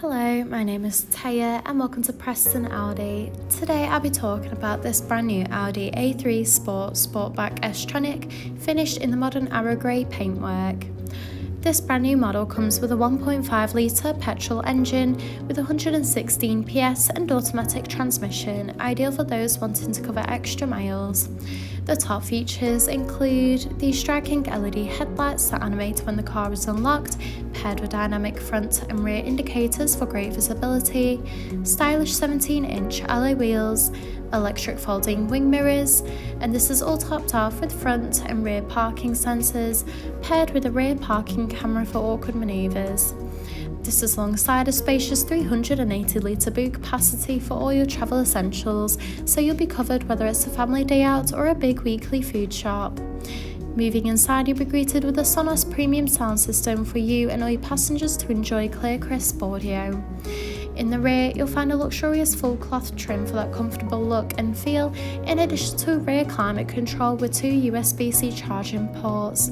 Hello, my name is Taya and welcome to Preston Audi. Today I'll be talking about this brand new Audi A3 Sport Sportback S Tronic finished in the modern arrow grey paintwork. This brand new model comes with a 1.5 litre petrol engine with 116 PS and automatic transmission, ideal for those wanting to cover extra miles. The top features include the striking LED headlights that animate when the car is unlocked, paired with dynamic front and rear indicators for great visibility, stylish 17-inch alloy wheels, electric folding wing mirrors, and this is all topped off with front and rear parking sensors, paired with a rear parking camera for awkward manoeuvres. This is alongside a spacious 380 litre boot capacity for all your travel essentials, so you'll be covered whether it's a family day out or a big weekly food shop. Moving inside, you'll be greeted with a SONOS premium sound system for you and all your passengers to enjoy clear, crisp audio. In the rear, you'll find a luxurious full cloth trim for that comfortable look and feel, in addition to a rear climate control with 2 USB-C charging ports.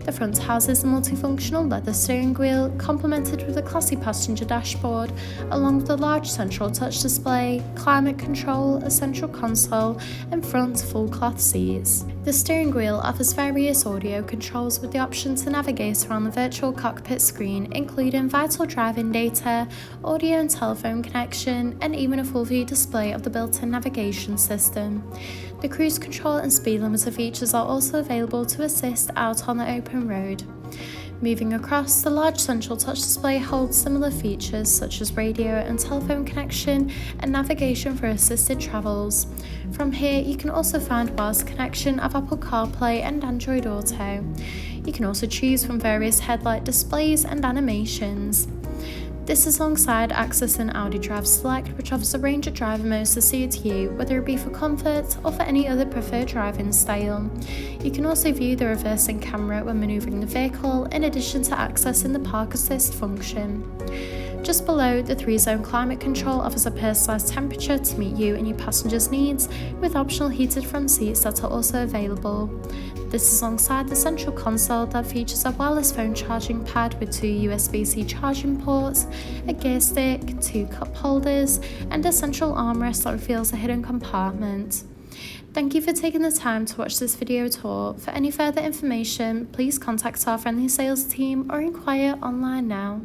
The front houses a multifunctional leather steering wheel, complemented with a classy passenger dashboard, along with a large central touch display, climate control, a central console, and front full cloth seats. The steering wheel offers various audio controls with the option to navigate around the virtual cockpit screen, including vital driving data, audio and telephone connection, and even a full view display of the built-in navigation system. The cruise control and speed limiter features are also available to assist out on the open road. Moving across, the large central touch display holds similar features such as radio and telephone connection and navigation for assisted travels. From here, you can also find wireless connection of Apple CarPlay and Android Auto. You can also choose from various headlight displays and animations. This is alongside accessing Audi Drive Select, which offers a range of driver modes to suit you, whether it be for comfort or for any other preferred driving style. You can also view the reversing camera when manoeuvring the vehicle, in addition to accessing the park assist function. Just below, the 3-zone climate control offers a personalised temperature to meet you and your passengers' needs, with optional heated front seats that are also available. This is alongside the central console that features a wireless phone charging pad with 2 USB-C charging ports, a gear stick, 2 cup holders, and a central armrest that reveals a hidden compartment. Thank you for taking the time to watch this video tour. For any further information, please contact our friendly sales team or inquire online now.